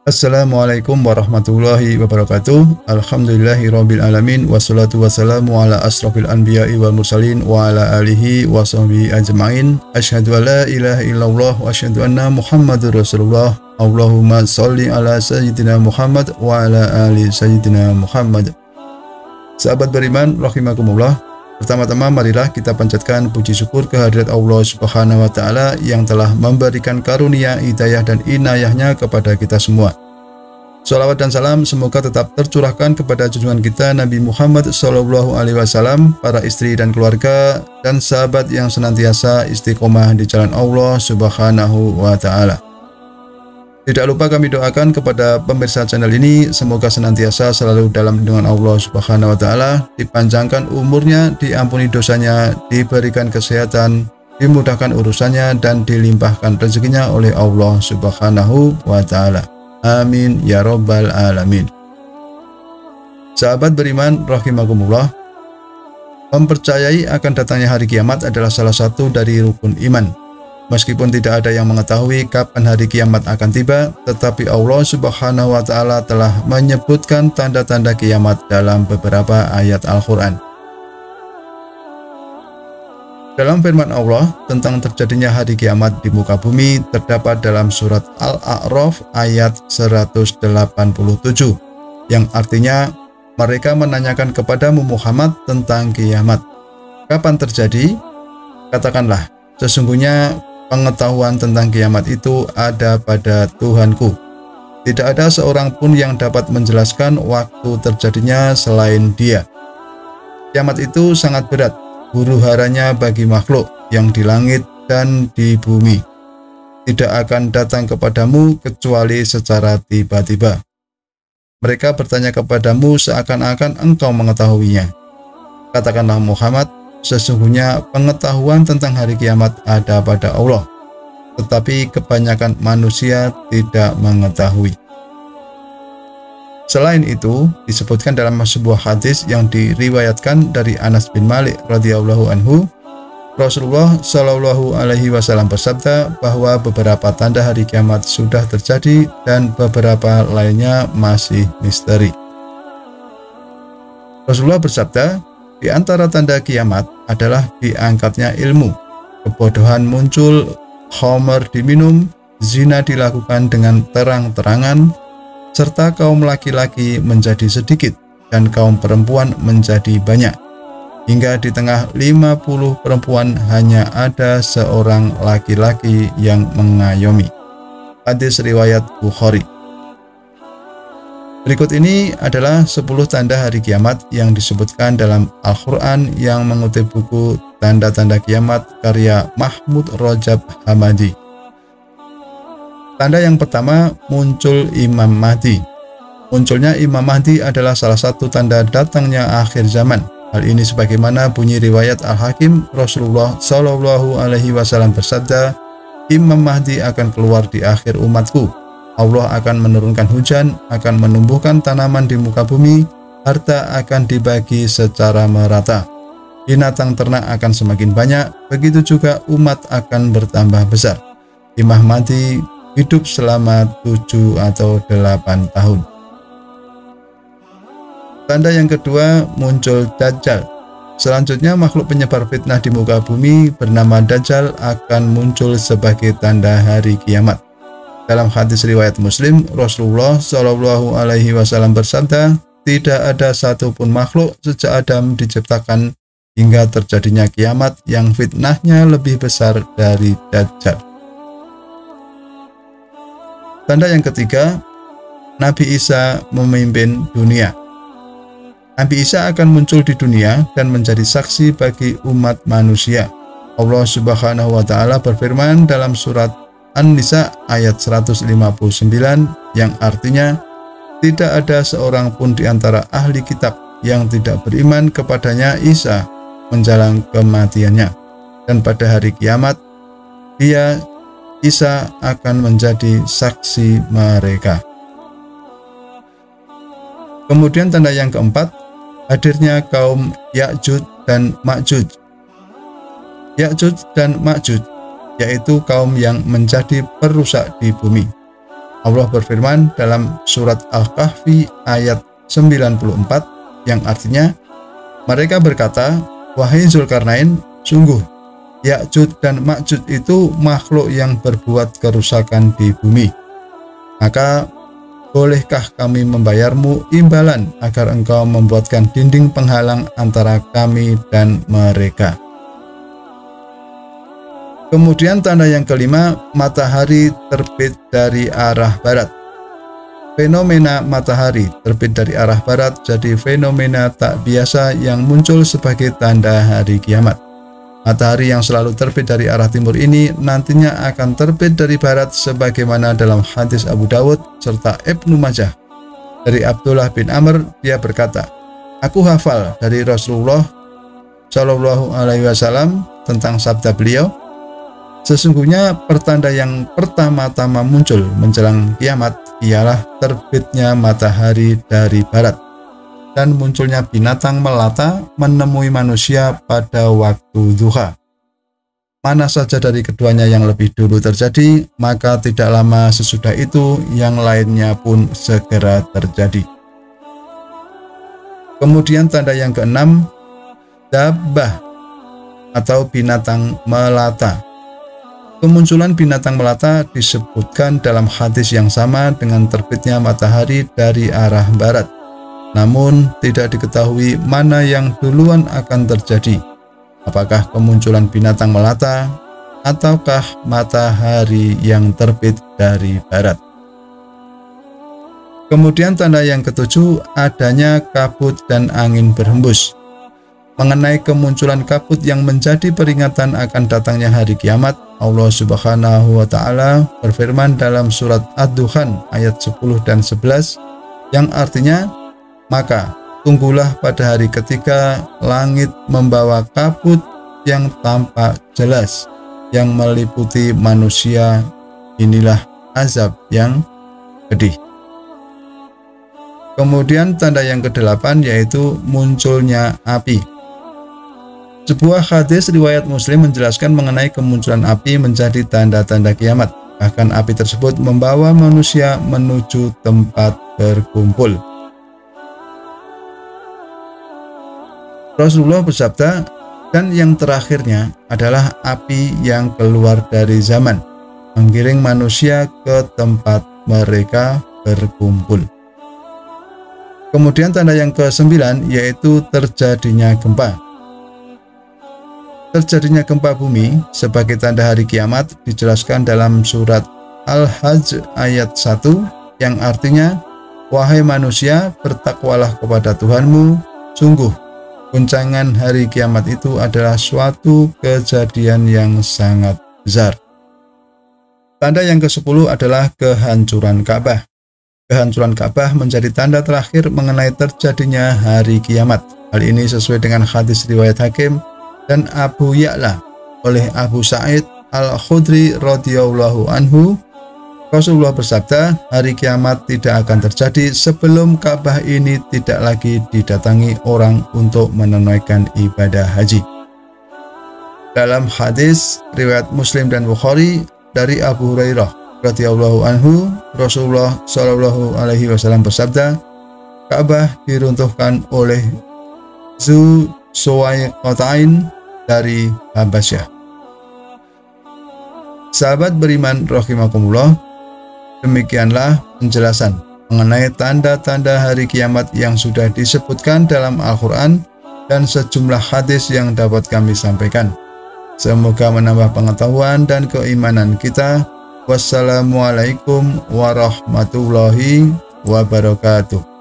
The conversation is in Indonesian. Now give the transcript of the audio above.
Assalamualaikum warahmatullahi wabarakatuh. Alhamdulillahirabbil alamin wassalatu wassalamu ala asrofil anbiya'i wal mursalin wa ala alihi wa sahbihi ajma'in. Asyhadu an la ilaha illallah wa asyhadu anna Muhammadur Rasulullah. Allahumma sholli ala sayyidina Muhammad wa ala ali sayyidina Muhammad. Sahabat beriman rahimakumullah, pertama-tama marilah kita panjatkan puji syukur kehadirat Allah Subhanahu wa taala yang telah memberikan karunia, hidayah dan inayahnya kepada kita semua. Shalawat dan salam semoga tetap tercurahkan kepada junjungan kita Nabi Muhammad SAW, para istri dan keluarga dan sahabat yang senantiasa istiqomah di jalan Allah Subhanahu wa taala. Tidak lupa kami doakan kepada pemirsa channel ini, semoga senantiasa selalu dalam lindungan Allah Subhanahu wa taala, dipanjangkan umurnya, diampuni dosanya, diberikan kesehatan, dimudahkan urusannya dan dilimpahkan rezekinya oleh Allah Subhanahu wa taala. Amin ya rabbal alamin. Sahabat beriman rahimakumullah, mempercayai akan datangnya hari kiamat adalah salah satu dari rukun iman. Meskipun tidak ada yang mengetahui kapan hari kiamat akan tiba, tetapi Allah Subhanahu wa taala telah menyebutkan tanda-tanda kiamat dalam beberapa ayat Al-Qur'an. Dalam firman Allah tentang terjadinya hari kiamat di muka bumi terdapat dalam surat Al-A'raf ayat 187, yang artinya mereka menanyakan kepadamu Muhammad tentang kiamat. Kapan terjadi? Katakanlah, sesungguhnya pengetahuan tentang kiamat itu ada pada Tuhanku. Tidak ada seorang pun yang dapat menjelaskan waktu terjadinya selain Dia. Kiamat itu sangat berat, huru-haranya bagi makhluk yang di langit dan di bumi. Tidak akan datang kepadamu kecuali secara tiba-tiba. Mereka bertanya kepadamu seakan-akan engkau mengetahuinya. Katakanlah Muhammad, sesungguhnya pengetahuan tentang hari kiamat ada pada Allah, tetapi kebanyakan manusia tidak mengetahui. Selain itu, disebutkan dalam sebuah hadis yang diriwayatkan dari Anas bin Malik radhiyallahu anhu, Rasulullah Shallallahu alaihi wasallam bersabda bahwa beberapa tanda hari kiamat sudah terjadi dan beberapa lainnya masih misteri. Rasulullah bersabda, di antara tanda kiamat adalah diangkatnya ilmu, kebodohan muncul, khamr diminum, zina dilakukan dengan terang-terangan, serta kaum laki-laki menjadi sedikit dan kaum perempuan menjadi banyak. Hingga di tengah 50 perempuan hanya ada seorang laki-laki yang mengayomi. Hadis riwayat Bukhari. Berikut ini adalah 10 tanda hari kiamat yang disebutkan dalam Al-Quran yang mengutip buku Tanda-Tanda Kiamat karya Mahmud Rajab Hamadi. Tanda yang pertama, muncul Imam Mahdi. Munculnya Imam Mahdi adalah salah satu tanda datangnya akhir zaman. Hal ini sebagaimana bunyi riwayat Al-Hakim, Rasulullah Shallallahu alaihi wasallam bersabda, Imam Mahdi akan keluar di akhir umatku. Allah akan menurunkan hujan, akan menumbuhkan tanaman di muka bumi, harta akan dibagi secara merata, binatang ternak akan semakin banyak, begitu juga umat akan bertambah besar. Imam Mahdi hidup selama 7 atau 8 tahun. Tanda yang kedua, muncul Dajjal. Selanjutnya makhluk penyebar fitnah di muka bumi bernama Dajjal akan muncul sebagai tanda hari kiamat. Dalam hadis riwayat Muslim, Rasulullah Shallallahu alaihi wasallam bersabda, tidak ada satupun makhluk sejak Adam diciptakan hingga terjadinya kiamat yang fitnahnya lebih besar dari Dajjal. Tanda yang ketiga, Nabi Isa memimpin dunia. Nabi Isa akan muncul di dunia dan menjadi saksi bagi umat manusia. Allah Subhanahu wa taala berfirman dalam surat An-Nisa ayat 159 yang artinya, tidak ada seorang pun di antara ahli kitab yang tidak beriman kepadanya Isa menjelang kematiannya, dan pada hari kiamat dia Isa akan menjadi saksi mereka. Kemudian tanda yang keempat, hadirnya kaum Ya'juj dan Ma'juj. Ya'juj dan Ma'juj yaitu kaum yang menjadi perusak di bumi. Allah berfirman dalam surat Al-Kahfi ayat 94 yang artinya, mereka berkata, wahai Zulkarnain, sungguh Ya'juj dan Ma'juj itu makhluk yang berbuat kerusakan di bumi. Maka bolehkah kami membayarmu imbalan agar engkau membuatkan dinding penghalang antara kami dan mereka? Kemudian tanda yang kelima, matahari terbit dari arah barat. Fenomena matahari terbit dari arah barat jadi fenomena tak biasa yang muncul sebagai tanda hari kiamat. Matahari yang selalu terbit dari arah timur ini nantinya akan terbit dari barat sebagaimana dalam hadis Abu Dawud serta Ibnu Majah. Dari Abdullah bin Amr, dia berkata, aku hafal dari Rasulullah Shallallahu Alaihi Wasallam tentang sabda beliau, sesungguhnya pertanda yang pertama-tama muncul menjelang kiamat ialah terbitnya matahari dari barat dan munculnya binatang melata menemui manusia pada waktu duha. Mana saja dari keduanya yang lebih dulu terjadi, maka tidak lama sesudah itu yang lainnya pun segera terjadi. Kemudian tanda yang keenam, dabbah atau binatang melata. Kemunculan binatang melata disebutkan dalam hadis yang sama dengan terbitnya matahari dari arah barat. Namun tidak diketahui mana yang duluan akan terjadi, apakah kemunculan binatang melata ataukah matahari yang terbit dari barat. Kemudian tanda yang ketujuh, adanya kabut dan angin berhembus. Mengenai kemunculan kabut yang menjadi peringatan akan datangnya hari kiamat, Allah Subhanahu wa Ta'ala berfirman dalam surat Ad-Dukhan ayat 10 dan 11 yang artinya, maka tunggulah pada hari ketika langit membawa kabut yang tampak jelas yang meliputi manusia, inilah azab yang pedih. Kemudian tanda yang kedelapan yaitu munculnya api. Sebuah hadis riwayat Muslim menjelaskan mengenai kemunculan api menjadi tanda-tanda kiamat. Bahkan api tersebut membawa manusia menuju tempat berkumpul. Rasulullah bersabda, dan yang terakhirnya adalah api yang keluar dari zaman, menggiring manusia ke tempat mereka berkumpul. Kemudian tanda yang ke-9 yaitu terjadinya gempa. Terjadinya gempa bumi sebagai tanda hari kiamat dijelaskan dalam surat Al-Hajj ayat 1 yang artinya, wahai manusia, bertakwalah kepada Tuhanmu, sungguh guncangan hari kiamat itu adalah suatu kejadian yang sangat besar. Tanda yang ke-10 adalah kehancuran Ka'bah. Kehancuran Ka'bah menjadi tanda terakhir mengenai terjadinya hari kiamat. Hal ini sesuai dengan hadis riwayat Hakim dan Abu Ya'la oleh Abu Sa'id Al-Khudri radhiyallahu anhu. Rasulullah bersabda, hari kiamat tidak akan terjadi sebelum Ka'bah ini tidak lagi didatangi orang untuk menunaikan ibadah haji. Dalam hadis riwayat Muslim dan Bukhari dari Abu Hurairah radhiyallahu anhu, Rasulullah Shallallahu Alaihi Wasallam bersabda, Ka'bah diruntuhkan oleh Zu Suwaiqatain dari Habasyah. Sahabat beriman rahimakumullah, demikianlah penjelasan mengenai tanda-tanda hari kiamat yang sudah disebutkan dalam Al-Quran dan sejumlah hadis yang dapat kami sampaikan. Semoga menambah pengetahuan dan keimanan kita. Wassalamualaikum warahmatullahi wabarakatuh.